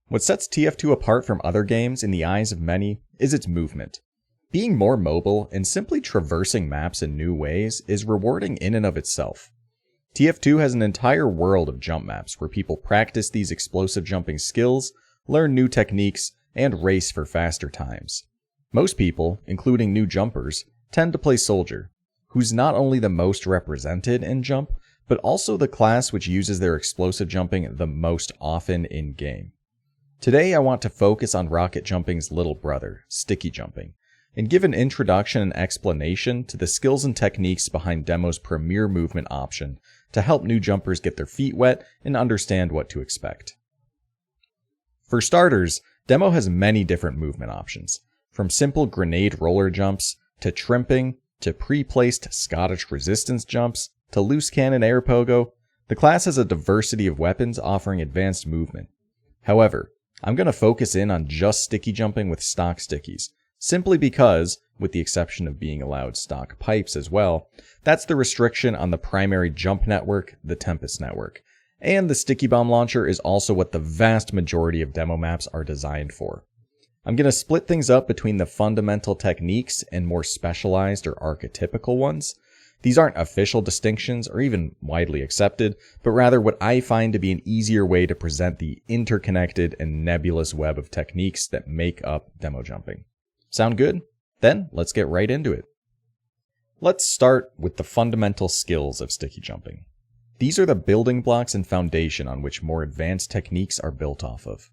What sets TF2 apart from other games in the eyes of many is its movement. Being more mobile and simply traversing maps in new ways is rewarding in and of itself. TF2 has an entire world of jump maps where people practice these explosive jumping skills, learn new techniques, and race for faster times. Most people, including new jumpers, tend to play Soldier, who's not only the most represented in jump, but also the class which uses their explosive jumping the most often in-game. Today I want to focus on rocket jumping's little brother, sticky jumping, and give an introduction and explanation to the skills and techniques behind Demo's premier movement option to help new jumpers get their feet wet and understand what to expect. For starters, Demo has many different movement options, from simple grenade roller jumps, to trimping, to pre-placed Scottish resistance jumps, to loose cannon Airpogo. The class has a diversity of weapons offering advanced movement. However, I'm going to focus in on just sticky jumping with stock stickies, simply because, with the exception of being allowed stock pipes as well, that's the restriction on the primary jump network, the Tempest network. And the sticky bomb launcher is also what the vast majority of demo maps are designed for. I'm going to split things up between the fundamental techniques and more specialized or archetypical ones. These aren't official distinctions or even widely accepted, but rather what I find to be an easier way to present the interconnected and nebulous web of techniques that make up demo jumping. Sound good? Then let's get right into it. Let's start with the fundamental skills of sticky jumping. These are the building blocks and foundation on which more advanced techniques are built off of.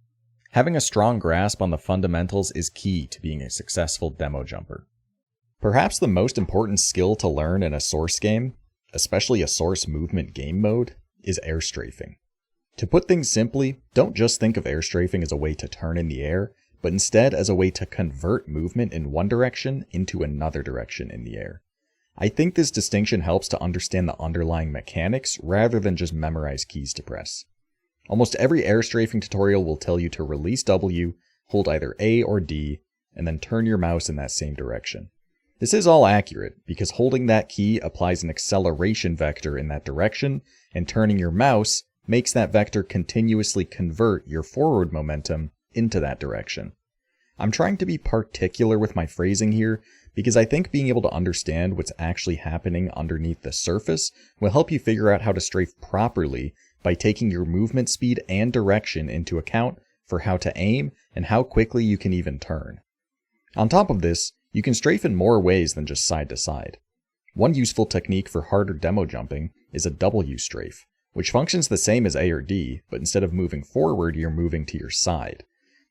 Having a strong grasp on the fundamentals is key to being a successful demo jumper. Perhaps the most important skill to learn in a source game, especially a source movement game mode, is airstrafing. To put things simply, don't just think of airstrafing as a way to turn in the air, but instead as a way to convert movement in one direction into another direction in the air. I think this distinction helps to understand the underlying mechanics rather than just memorize keys to press. Almost every airstrafing tutorial will tell you to release W, hold either A or D, and then turn your mouse in that same direction. This is all accurate because holding that key applies an acceleration vector in that direction, and turning your mouse makes that vector continuously convert your forward momentum into that direction. I'm trying to be particular with my phrasing here because I think being able to understand what's actually happening underneath the surface will help you figure out how to strafe properly by taking your movement speed and direction into account for how to aim and how quickly you can even turn. On top of this, you can strafe in more ways than just side to side. One useful technique for harder demo jumping is a W strafe, which functions the same as A or D, but instead of moving forward, you're moving to your side.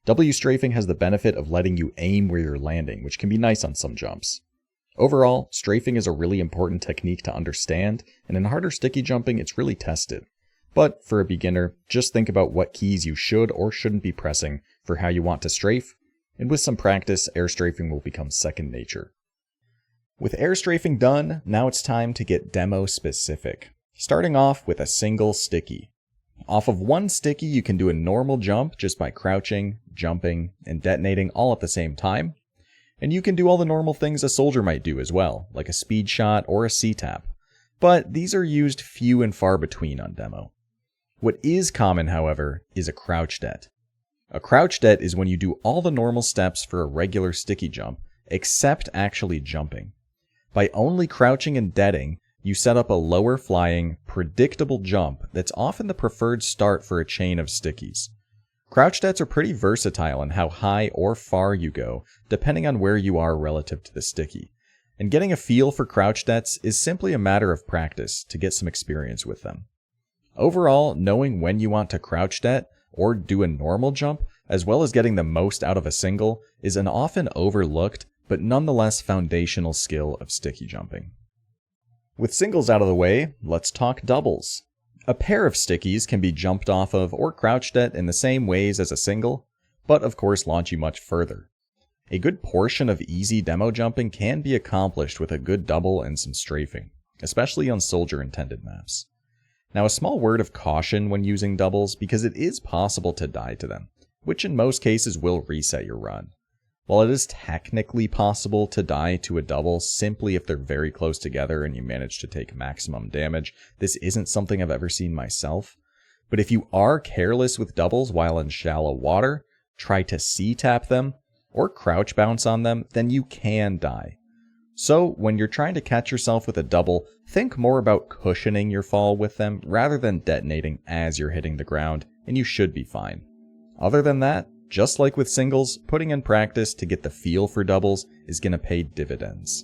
W strafing has the benefit of letting you aim where you're landing, which can be nice on some jumps. Overall, strafing is a really important technique to understand, and in harder sticky jumping, it's really tested. But for a beginner, just think about what keys you should or shouldn't be pressing for how you want to strafe, and with some practice, airstrafing will become second nature. With airstrafing done, now it's time to get demo specific. Starting off with a single sticky. Off of one sticky, you can do a normal jump just by crouching, jumping, and detonating all at the same time. And you can do all the normal things a soldier might do as well, like a speed shot or a C-tap. But these are used few and far between on demo. What is common, however, is a crouch det. A crouch det is when you do all the normal steps for a regular sticky jump, except actually jumping. By only crouching and detting, you set up a lower flying, predictable jump that's often the preferred start for a chain of stickies. Crouch dets are pretty versatile in how high or far you go, depending on where you are relative to the sticky. And getting a feel for crouch dets is simply a matter of practice to get some experience with them. Overall, knowing when you want to crouch det or do a normal jump, as well as getting the most out of a single, is an often overlooked but nonetheless foundational skill of sticky jumping. With singles out of the way, let's talk doubles. A pair of stickies can be jumped off of or crouched at in the same ways as a single, but of course launch you much further. A good portion of easy demo jumping can be accomplished with a good double and some strafing, especially on soldier-intended maps. Now, a small word of caution when using doubles because it is possible to die to them, which in most cases will reset your run. While it is technically possible to die to a double simply if they're very close together and you manage to take maximum damage, this isn't something I've ever seen myself. But if you are careless with doubles while in shallow water, try to C-tap them, or crouch bounce on them, then you can die. So, when you're trying to catch yourself with a double, think more about cushioning your fall with them rather than detonating as you're hitting the ground, and you should be fine. Other than that, just like with singles, putting in practice to get the feel for doubles is going to pay dividends.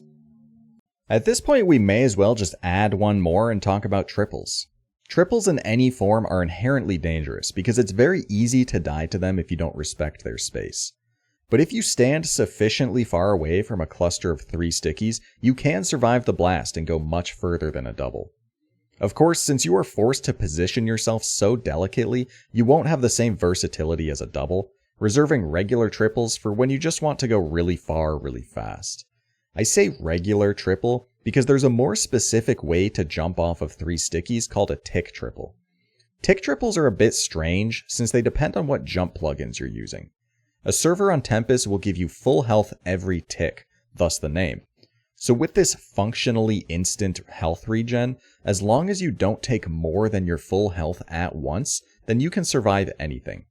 At this point, we may as well just add one more and talk about triples. Triples in any form are inherently dangerous because it's very easy to die to them if you don't respect their space. But if you stand sufficiently far away from a cluster of 3 stickies, you can survive the blast and go much further than a double. Of course, since you are forced to position yourself so delicately, you won't have the same versatility as a double, reserving regular triples for when you just want to go really far really fast. I say regular triple because there's a more specific way to jump off of 3 stickies called a tick triple. Tick triples are a bit strange since they depend on what jump plugins you're using. A server on Tempest will give you full health every tick, thus the name. So with this functionally instant health regen, as long as you don't take more than your full health at once, then you can survive anything.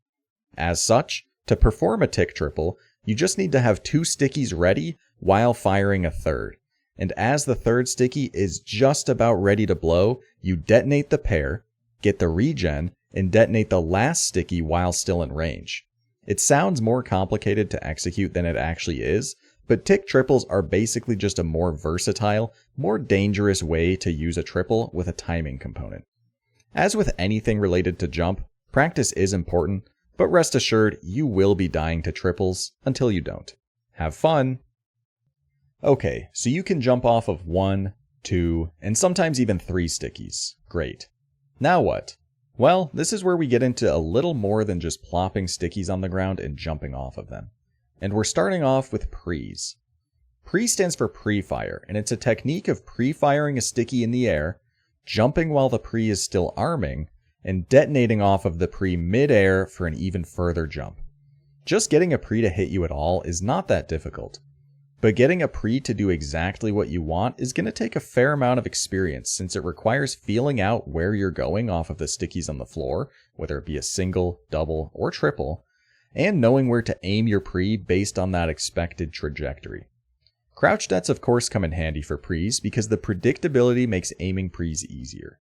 As such, to perform a tick triple, you just need to have 2 stickies ready while firing a third. And as the third sticky is just about ready to blow, you detonate the pair, get the regen, and detonate the last sticky while still in range. It sounds more complicated to execute than it actually is, but tick triples are basically just a more versatile, more dangerous way to use a triple with a timing component. As with anything related to jump, practice is important, but rest assured you will be dying to triples until you don't. Have fun! Okay, so you can jump off of 1, 2, and sometimes even 3 stickies. Great. Now what? Well, this is where we get into a little more than just plopping stickies on the ground and jumping off of them. And we're starting off with pre's. Pre stands for prefire, and it's a technique of pre-firing a sticky in the air, jumping while the pre is still arming, and detonating off of the pre mid-air for an even further jump. Just getting a pre to hit you at all is not that difficult. But getting a pre to do exactly what you want is going to take a fair amount of experience since it requires feeling out where you're going off of the stickies on the floor, whether it be a single, double, or triple, and knowing where to aim your pre based on that expected trajectory. Crouch dets of course come in handy for pre's because the predictability makes aiming pre's easier.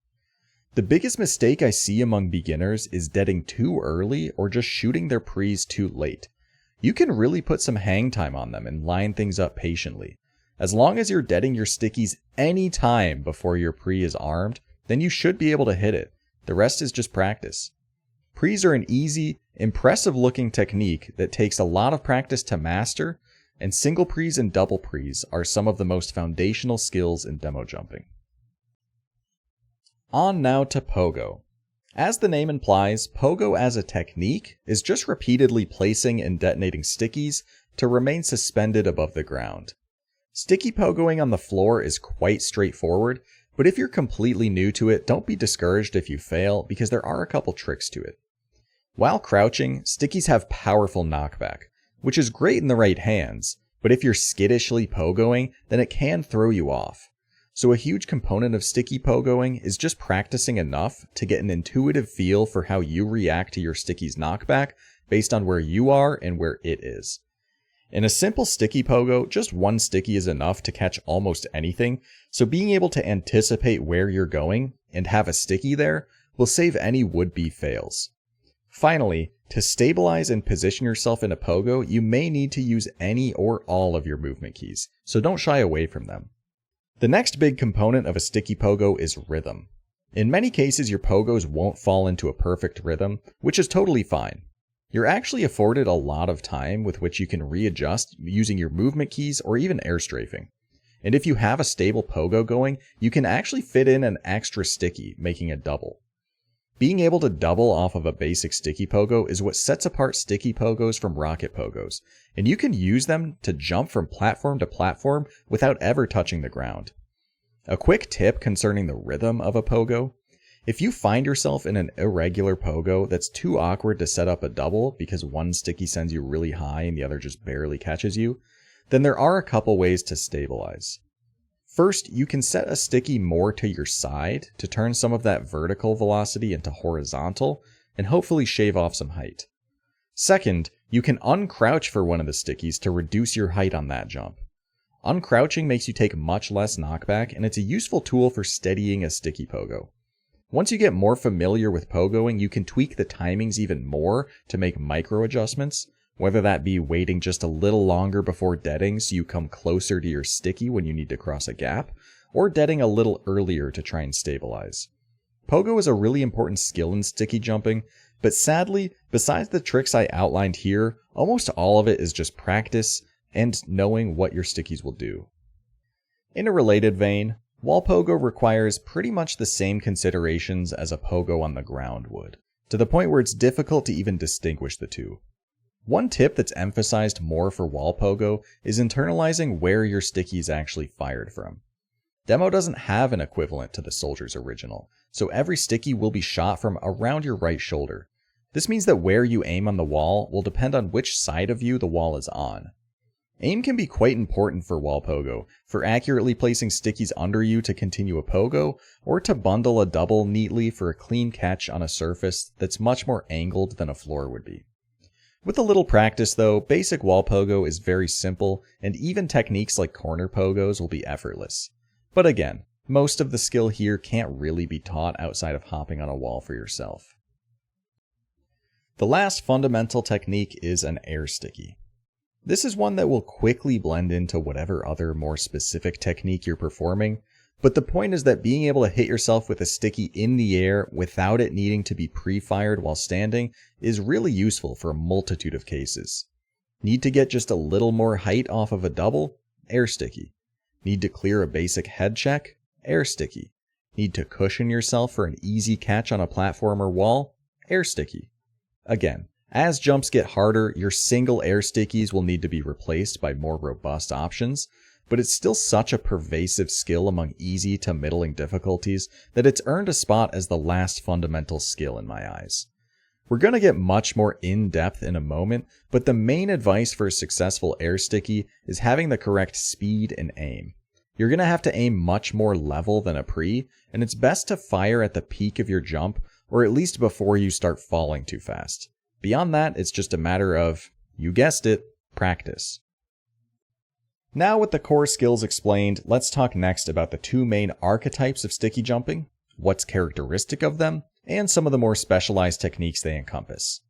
The biggest mistake I see among beginners is deading too early or just shooting their pre's too late. You can really put some hang time on them and line things up patiently. As long as you're deading your stickies any time before your pre is armed, then you should be able to hit it. The rest is just practice. Pre's are an easy, impressive looking technique that takes a lot of practice to master, and single pre's and double pre's are some of the most foundational skills in demo jumping. On now to Pogo. As the name implies, Pogo as a technique is just repeatedly placing and detonating stickies to remain suspended above the ground. Sticky pogoing on the floor is quite straightforward, but if you're completely new to it, don't be discouraged if you fail because there are a couple tricks to it. While crouching, stickies have powerful knockback, which is great in the right hands, but if you're skittishly pogoing, then it can throw you off. So a huge component of sticky pogoing is just practicing enough to get an intuitive feel for how you react to your sticky's knockback based on where you are and where it is. In a simple sticky pogo, just one sticky is enough to catch almost anything, so being able to anticipate where you're going and have a sticky there will save any would-be fails. Finally, to stabilize and position yourself in a pogo, you may need to use any or all of your movement keys, so don't shy away from them. The next big component of a sticky pogo is rhythm. In many cases, your pogos won't fall into a perfect rhythm, which is totally fine. You're actually afforded a lot of time with which you can readjust using your movement keys or even airstrafing. And if you have a stable pogo going, you can actually fit in an extra sticky, making a double. Being able to double off of a basic sticky pogo is what sets apart sticky pogos from rocket pogos, and you can use them to jump from platform to platform without ever touching the ground. A quick tip concerning the rhythm of a pogo: if you find yourself in an irregular pogo that's too awkward to set up a double because one sticky sends you really high and the other just barely catches you, then there are a couple ways to stabilize. First, you can set a sticky more to your side to turn some of that vertical velocity into horizontal and hopefully shave off some height. Second, you can uncrouch for one of the stickies to reduce your height on that jump. Uncrouching makes you take much less knockback, and it's a useful tool for steadying a sticky pogo. Once you get more familiar with pogoing, you can tweak the timings even more to make micro adjustments, whether that be waiting just a little longer before deading so you come closer to your sticky when you need to cross a gap, or deading a little earlier to try and stabilize. Pogo is a really important skill in sticky jumping, but sadly, besides the tricks I outlined here, almost all of it is just practice and knowing what your stickies will do. In a related vein, Wallpogo requires pretty much the same considerations as a pogo on the ground would, to the point where it's difficult to even distinguish the two. One tip that's emphasized more for Wallpogo is internalizing where your sticky is actually fired from. Demo doesn't have an equivalent to the Soldier's original, so every sticky will be shot from around your right shoulder. This means that where you aim on the wall will depend on which side of you the wall is on. Aim can be quite important for Wallpogo, for accurately placing stickies under you to continue a pogo, or to bundle a double neatly for a clean catch on a surface that's much more angled than a floor would be. With a little practice though, basic Wallpogo is very simple, and even techniques like corner pogos will be effortless. But again, most of the skill here can't really be taught outside of hopping on a wall for yourself. The last fundamental technique is an air sticky. This is one that will quickly blend into whatever other more specific technique you're performing, but the point is that being able to hit yourself with a sticky in the air without it needing to be pre-fired while standing is really useful for a multitude of cases. Need to get just a little more height off of a double? Air sticky. Need to clear a basic head check? Air sticky. Need to cushion yourself for an easy catch on a platform or wall? Air sticky. Again, as jumps get harder, your single air stickies will need to be replaced by more robust options, but it's still such a pervasive skill among easy to middling difficulties that it's earned a spot as the last fundamental skill in my eyes. We're going to get much more in-depth in a moment, but the main advice for a successful air sticky is having the correct speed and aim. You're going to have to aim much more level than a pre, and it's best to fire at the peak of your jump, or at least before you start falling too fast. Beyond that, it's just a matter of, you guessed it, practice. Now with the core skills explained, let's talk next about the two main archetypes of sticky jumping, what's characteristic of them, and some of the more specialized techniques they encompass.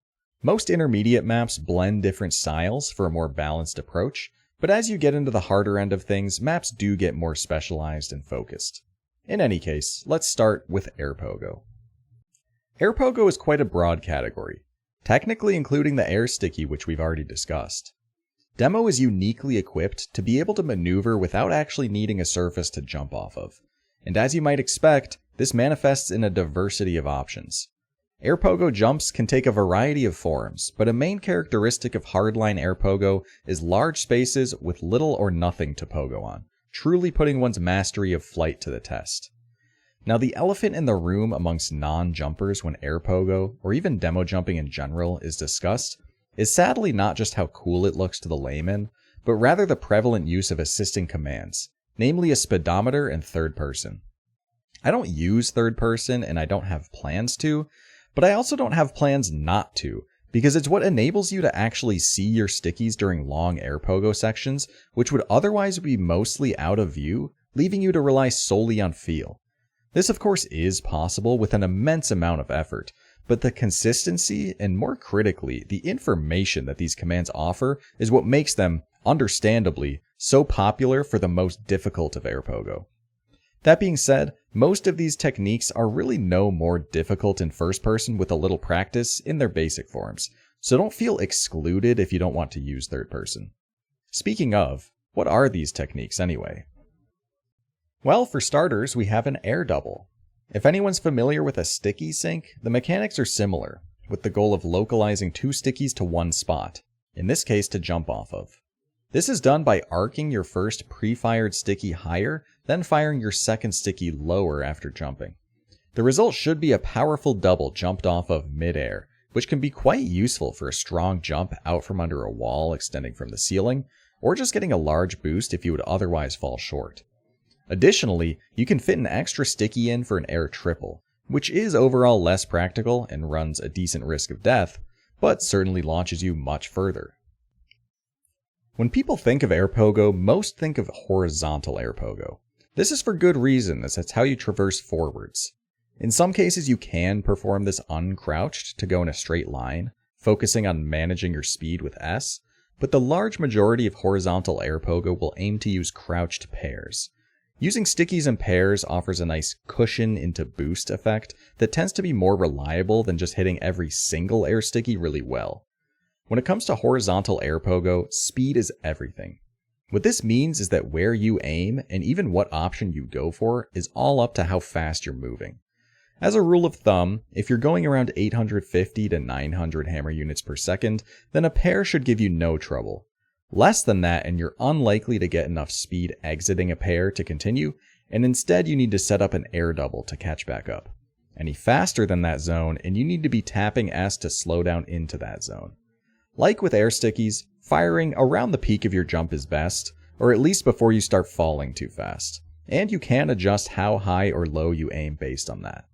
Most intermediate maps blend different styles for a more balanced approach, but as you get into the harder end of things, maps do get more specialized and focused. In any case, let's start with Airpogo. Airpogo is quite a broad category, technically including the air sticky, which we've already discussed. Demo is uniquely equipped to be able to maneuver without actually needing a surface to jump off of, and as you might expect, this manifests in a diversity of options. Airpogo jumps can take a variety of forms, but a main characteristic of hardline Airpogo is large spaces with little or nothing to pogo on, truly putting one's mastery of flight to the test. Now the elephant in the room amongst non-jumpers when Airpogo, or even demo jumping in general, is discussed, is sadly not just how cool it looks to the layman, but rather the prevalent use of assisting commands, namely a speedometer and third person. I don't use third person and I don't have plans to, but I also don't have plans not to, because it's what enables you to actually see your stickies during long Airpogo sections, which would otherwise be mostly out of view, leaving you to rely solely on feel. This of course is possible with an immense amount of effort, but the consistency, and more critically, the information that these commands offer is what makes them, understandably, so popular for the most difficult of Airpogo. That being said, most of these techniques are really no more difficult in first person with a little practice in their basic forms, so don't feel excluded if you don't want to use third person. Speaking of, what are these techniques anyway? Well, for starters, we have an Airdouble. If anyone's familiar with a sticky sync, the mechanics are similar, with the goal of localizing two stickies to one spot, in this case to jump off of. This is done by arcing your first pre-fired sticky higher, then firing your second sticky lower after jumping. The result should be a powerful double jumped off of mid-air, which can be quite useful for a strong jump out from under a wall extending from the ceiling, or just getting a large boost if you would otherwise fall short. Additionally, you can fit an extra sticky in for an air triple, which is overall less practical and runs a decent risk of death, but certainly launches you much further. When people think of Airpogo, most think of horizontal Airpogo. This is for good reason, as that's how you traverse forwards. In some cases, you can perform this uncrouched to go in a straight line, focusing on managing your speed with S, but the large majority of horizontal Airpogo will aim to use crouched pairs. Using stickies and pairs offers a nice cushion into boost effect that tends to be more reliable than just hitting every single air sticky really well. When it comes to horizontal Airpogo, speed is everything. What this means is that where you aim, and even what option you go for, is all up to how fast you're moving. As a rule of thumb, if you're going around 850 to 900 hammer units per second, then a pair should give you no trouble. Less than that and you're unlikely to get enough speed exiting a pair to continue, and instead you need to set up an Airdouble to catch back up. Any faster than that zone, and you need to be tapping S to slow down into that zone. Like with Airstickies, firing around the peak of your jump is best, or at least before you start falling too fast, and you can adjust how high or low you aim based on that.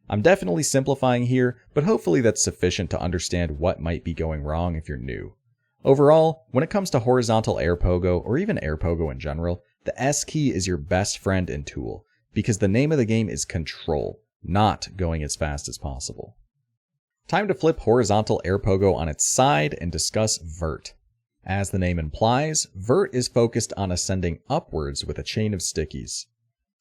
I'm definitely simplifying here, but hopefully that's sufficient to understand what might be going wrong if you're new. Overall, when it comes to horizontal Airpogo, or even Airpogo in general, the S key is your best friend and tool, because the name of the game is control, not going as fast as possible. Time to flip horizontal Airpogo on its side and discuss Vert. As the name implies, Vert is focused on ascending upwards with a chain of stickies.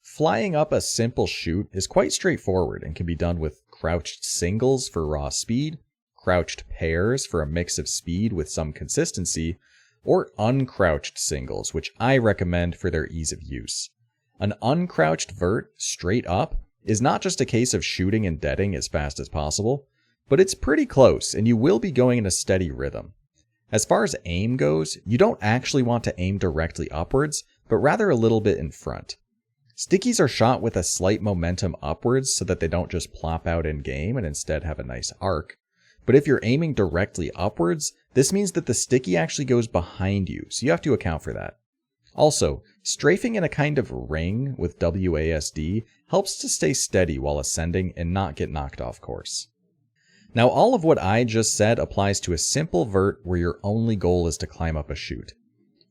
Flying up a simple chute is quite straightforward and can be done with crouched singles for raw speed, crouched pairs for a mix of speed with some consistency, or uncrouched singles, which I recommend for their ease of use. An uncrouched vert straight up is not just a case of shooting and deading as fast as possible, but it's pretty close and you will be going in a steady rhythm. As far as aim goes, you don't actually want to aim directly upwards, but rather a little bit in front. Stickies are shot with a slight momentum upwards so that they don't just plop out in game and instead have a nice arc. But if you're aiming directly upwards, this means that the sticky actually goes behind you, so you have to account for that. Also, strafing in a kind of ring with WASD helps to stay steady while ascending and not get knocked off course. Now all of what I just said applies to a simple vert where your only goal is to climb up a chute.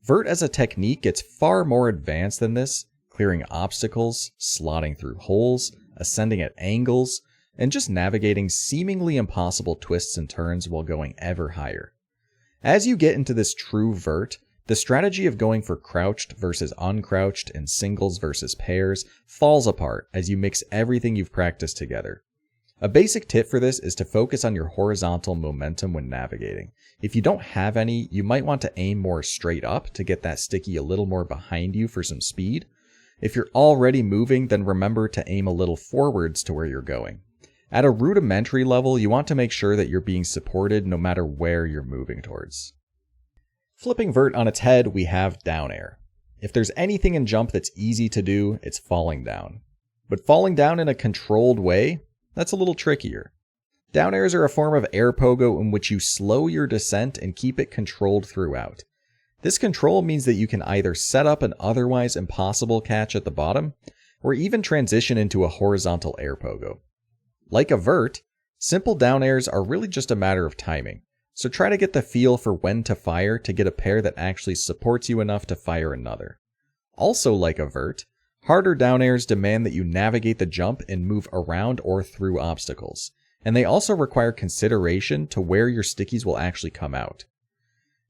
Vert as a technique gets far more advanced than this, clearing obstacles, slotting through holes, ascending at angles, and just navigating seemingly impossible twists and turns while going ever higher. As you get into this true vert, the strategy of going for crouched versus uncrouched and singles versus pairs falls apart as you mix everything you've practiced together. A basic tip for this is to focus on your horizontal momentum when navigating. If you don't have any, you might want to aim more straight up to get that sticky a little more behind you for some speed. If you're already moving, then remember to aim a little forwards to where you're going. At a rudimentary level, you want to make sure that you're being supported no matter where you're moving towards. Flipping vert on its head, we have Downair. If there's anything in jump that's easy to do, it's falling down. But falling down in a controlled way, that's a little trickier. Downairs are a form of Airpogo in which you slow your descent and keep it controlled throughout. This control means that you can either set up an otherwise impossible catch at the bottom, or even transition into a horizontal Airpogo. Like a vert, simple down airs are really just a matter of timing, so try to get the feel for when to fire to get a pair that actually supports you enough to fire another. Also like a vert, harder down airs demand that you navigate the jump and move around or through obstacles, and they also require consideration to where your stickies will actually come out.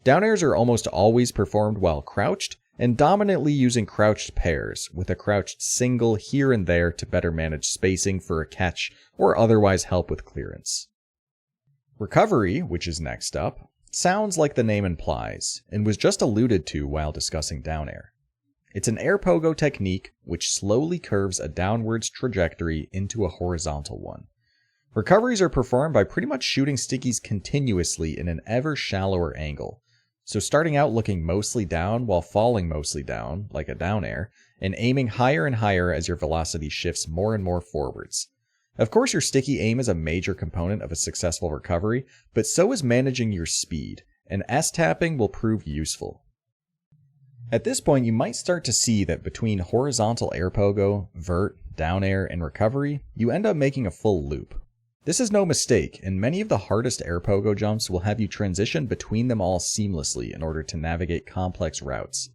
Down airs are almost always performed while crouched, and dominantly using crouched pairs, with a crouched single here and there to better manage spacing for a catch or otherwise help with clearance. Recovery, which is next up, sounds like the name implies, and was just alluded to while discussing down air. It's an Airpogo technique which slowly curves a downwards trajectory into a horizontal one. Recoveries are performed by pretty much shooting stickies continuously in an ever shallower angle. So starting out looking mostly down while falling mostly down, like a down air, and aiming higher and higher as your velocity shifts more and more forwards. Of course your sticky aim is a major component of a successful recovery, but so is managing your speed, and S-tapping will prove useful. At this point, you might start to see that between horizontal Airpogo, Vert, Downair, and Recovery, you end up making a full loop. This is no mistake, and many of the hardest Airpogo jumps will have you transition between them all seamlessly in order to navigate complex routes.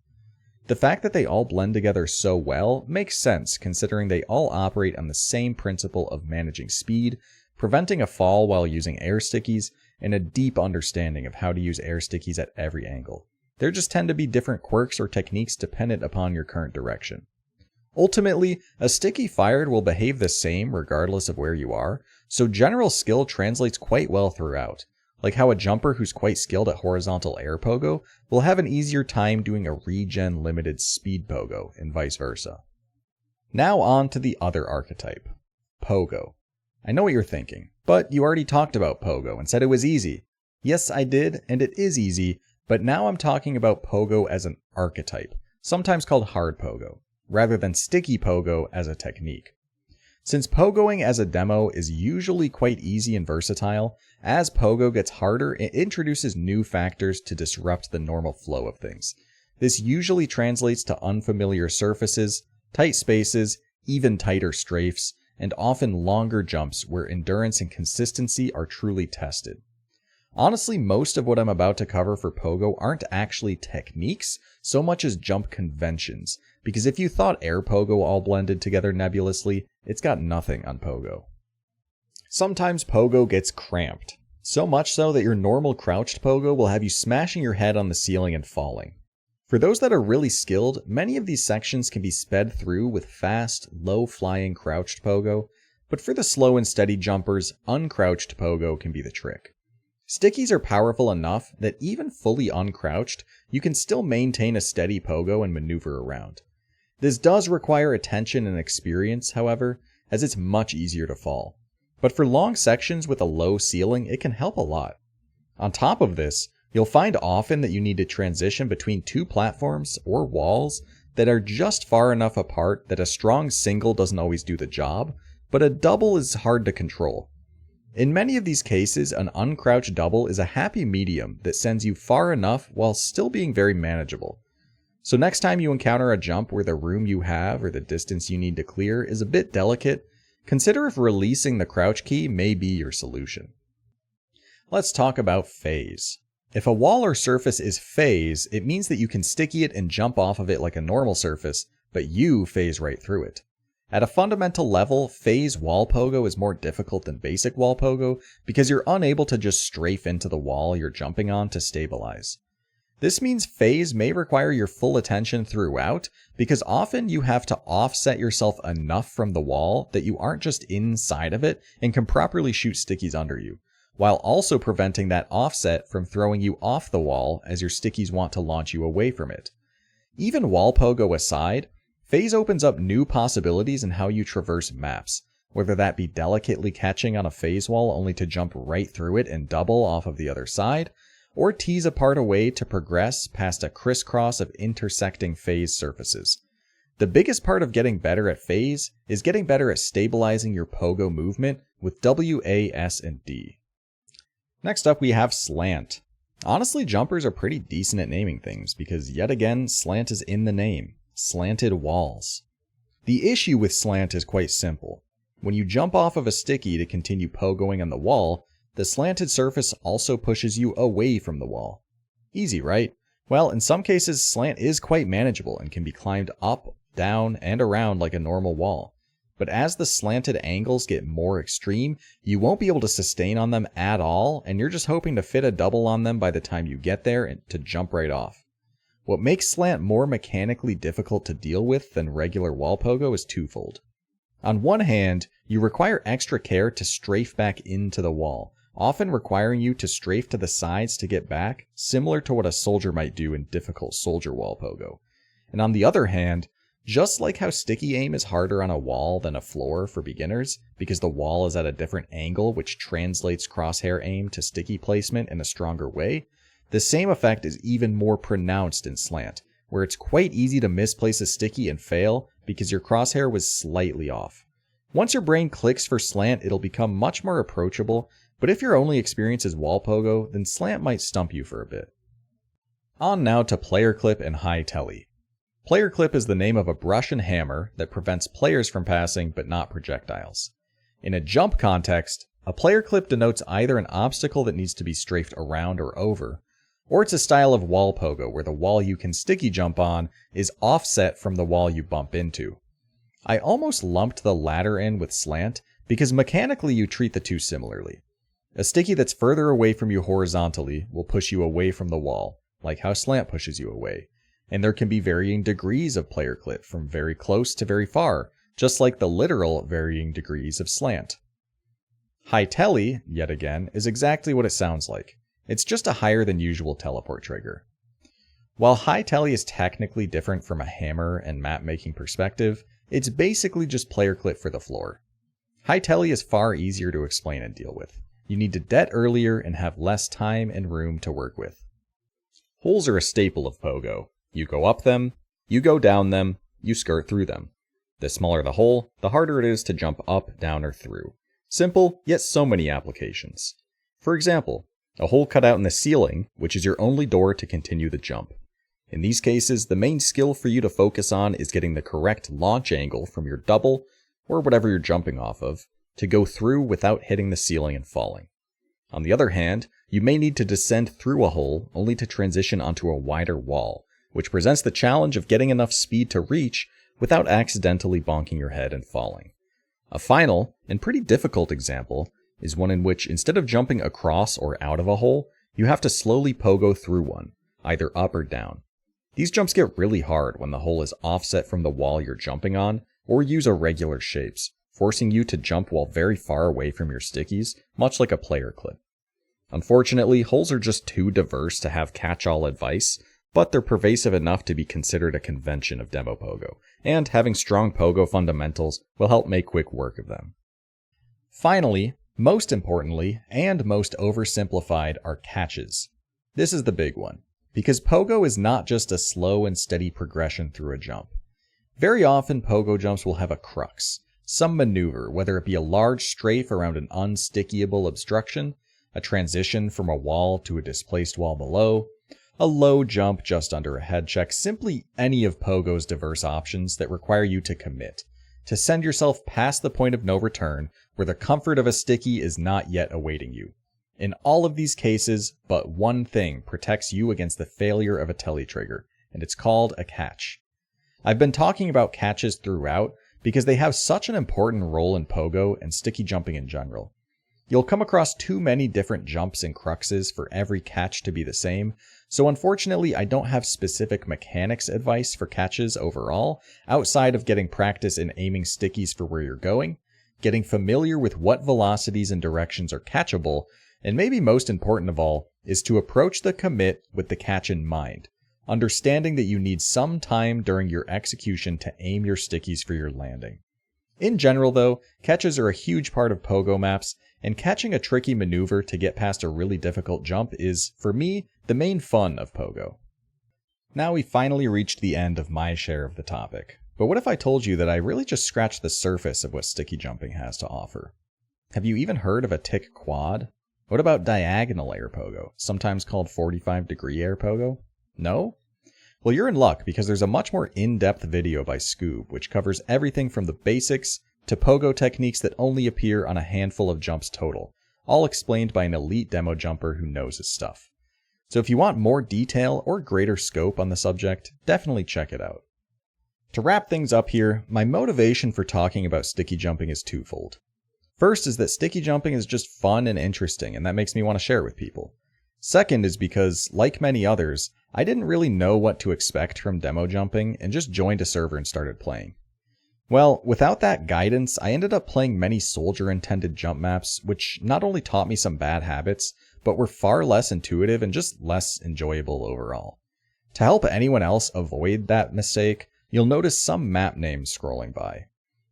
The fact that they all blend together so well makes sense considering they all operate on the same principle of managing speed, preventing a fall while using Airstickies, and a deep understanding of how to use Airstickies at every angle. There just tend to be different quirks or techniques dependent upon your current direction. Ultimately, a sticky fired will behave the same regardless of where you are, so general skill translates quite well throughout, like how a jumper who's quite skilled at horizontal Airpogo will have an easier time doing a regen limited speed pogo, and vice versa. Now on to the other archetype, Pogo. I know what you're thinking, but you already talked about Pogo and said it was easy. Yes, I did, and it is easy, but now I'm talking about Pogo as an archetype, sometimes called hard Pogo, rather than sticky Pogo as a technique. Since Pogoing as a demo is usually quite easy and versatile, as Pogo gets harder, it introduces new factors to disrupt the normal flow of things. This usually translates to unfamiliar surfaces, tight spaces, even tighter strafes, and often longer jumps where endurance and consistency are truly tested. Honestly, most of what I'm about to cover for Pogo aren't actually techniques so much as jump conventions, because if you thought Airpogo all blended together nebulously, it's got nothing on Pogo. Sometimes Pogo gets cramped, so much so that your normal crouched Pogo will have you smashing your head on the ceiling and falling. For those that are really skilled, many of these sections can be sped through with fast, low-flying crouched Pogo, but for the slow and steady jumpers, uncrouched Pogo can be the trick. Stickies are powerful enough that even fully uncrouched, you can still maintain a steady Pogo and maneuver around. This does require attention and experience, however, as it's much easier to fall. But for long sections with a low ceiling, it can help a lot. On top of this, you'll find often that you need to transition between two platforms or walls that are just far enough apart that a strong single doesn't always do the job, but a double is hard to control. In many of these cases, an uncrouched double is a happy medium that sends you far enough while still being very manageable. So next time you encounter a jump where the room you have or the distance you need to clear is a bit delicate, consider if releasing the crouch key may be your solution. Let's talk about phase. If a wall or surface is phase, it means that you can sticky it and jump off of it like a normal surface, but you phase right through it. At a fundamental level, phase Wallpogo is more difficult than basic Wallpogo because you're unable to just strafe into the wall you're jumping on to stabilize. This means phase may require your full attention throughout because often you have to offset yourself enough from the wall that you aren't just inside of it and can properly shoot stickies under you, while also preventing that offset from throwing you off the wall as your stickies want to launch you away from it. Even Wallpogo aside, phase opens up new possibilities in how you traverse maps, whether that be delicately catching on a phase wall only to jump right through it and double off of the other side, or tease apart a way to progress past a crisscross of intersecting phase surfaces. The biggest part of getting better at phase is getting better at stabilizing your pogo movement with W, A, S, and D. Next up we have Slant. Honestly, jumpers are pretty decent at naming things because yet again, slant is in the name. Slanted walls. The issue with slant is quite simple. When you jump off of a sticky to continue pogoing on the wall, the slanted surface also pushes you away from the wall. Easy, right? Well, in some cases, slant is quite manageable and can be climbed up, down, and around like a normal wall. But as the slanted angles get more extreme, you won't be able to sustain on them at all, and you're just hoping to fit a double on them by the time you get there and to jump right off. What makes slant more mechanically difficult to deal with than regular Wallpogo is twofold. On one hand, you require extra care to strafe back into the wall, often requiring you to strafe to the sides to get back, similar to what a soldier might do in difficult soldier Wallpogo. And on the other hand, just like how sticky aim is harder on a wall than a floor for beginners, because the wall is at a different angle which translates crosshair aim to sticky placement in a stronger way, the same effect is even more pronounced in slant, where it's quite easy to misplace a sticky and fail because your crosshair was slightly off. Once your brain clicks for slant, it'll become much more approachable, but if your only experience is Wallpogo, then slant might stump you for a bit. On now to Playerclip and High Tele. Playerclip is the name of a brush and hammer that prevents players from passing but not projectiles. In a jump context, a Playerclip denotes either an obstacle that needs to be strafed around or over, or it's a style of Wallpogo where the wall you can sticky jump on is offset from the wall you bump into. I almost lumped the latter in with Slant because mechanically you treat the two similarly. A sticky that's further away from you horizontally will push you away from the wall, like how Slant pushes you away. And there can be varying degrees of Playerclip from very close to very far, just like the literal varying degrees of Slant. High Tele, yet again, is exactly what it sounds like. It's just a higher than usual teleport trigger. While High Tele is technically different from a hammer and map making perspective, it's basically just Playerclip for the floor. High Tele is far easier to explain and deal with. You need to det earlier and have less time and room to work with. Holes are a staple of Pogo. You go up them, you go down them, you skirt through them. The smaller the hole, the harder it is to jump up, down, or through. Simple, yet so many applications. For example, a hole cut out in the ceiling, which is your only door to continue the jump. In these cases, the main skill for you to focus on is getting the correct launch angle from your double, or whatever you're jumping off of, to go through without hitting the ceiling and falling. On the other hand, you may need to descend through a hole only to transition onto a wider wall, which presents the challenge of getting enough speed to reach without accidentally bonking your head and falling. A final, and pretty difficult example, is one in which instead of jumping across or out of a hole, you have to slowly pogo through one, either up or down. These jumps get really hard when the hole is offset from the wall you're jumping on, or use irregular shapes, forcing you to jump while very far away from your stickies, much like a Playerclip. Unfortunately, holes are just too diverse to have catch-all advice, but they're pervasive enough to be considered a convention of demo Pogo, and having strong Pogo fundamentals will help make quick work of them. Finally, most importantly, and most oversimplified, are catches. This is the big one, because Pogo is not just a slow and steady progression through a jump. Very often, Pogo jumps will have a crux, some maneuver, whether it be a large strafe around an unstickyable obstruction, a transition from a wall to a displaced wall below, a low jump just under a head check, simply any of Pogo's diverse options that require you to commit, to send yourself past the point of no return where the comfort of a sticky is not yet awaiting you. In all of these cases, but one thing protects you against the failure of a Tele trigger, and it's called a catch. I've been talking about catches throughout because they have such an important role in Pogo and sticky jumping in general. You'll come across too many different jumps and cruxes for every catch to be the same, so unfortunately I don't have specific mechanics advice for catches overall, outside of getting practice in aiming stickies for where you're going, getting familiar with what velocities and directions are catchable, and maybe most important of all, is to approach the commit with the catch in mind, understanding that you need some time during your execution to aim your stickies for your landing. In general though, catches are a huge part of Pogo maps, and catching a tricky maneuver to get past a really difficult jump is, for me, the main fun of Pogo. Now we finally reached the end of my share of the topic, but what if I told you that I really just scratched the surface of what sticky jumping has to offer? Have you even heard of a tick quad? What about diagonal Airpogo, sometimes called 45-degree Airpogo? No? Well, you're in luck because there's a much more in-depth video by Scoob which covers everything from the basics to Pogo techniques that only appear on a handful of jumps total, all explained by an elite demo jumper who knows his stuff. So if you want more detail or greater scope on the subject, definitely check it out. To wrap things up here, my motivation for talking about sticky jumping is twofold. First is that sticky jumping is just fun and interesting, and that makes me want to share with people. Second is because, like many others, I didn't really know what to expect from demo jumping and just joined a server and started playing. Well, without that guidance, I ended up playing many soldier-intended jump maps, which not only taught me some bad habits, but were far less intuitive and just less enjoyable overall. To help anyone else avoid that mistake, you'll notice some map names scrolling by.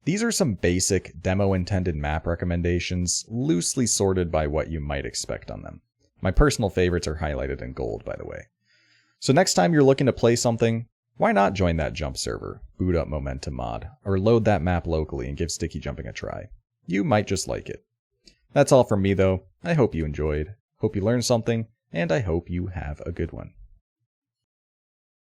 These are some basic demo-intended map recommendations, loosely sorted by what you might expect on them. My personal favorites are highlighted in gold, by the way. So next time you're looking to play something, why not join that jump server, boot up Momentum Mod, or load that map locally and give sticky jumping a try. You might just like it. That's all from me though. I hope you enjoyed, hope you learned something, and I hope you have a good one.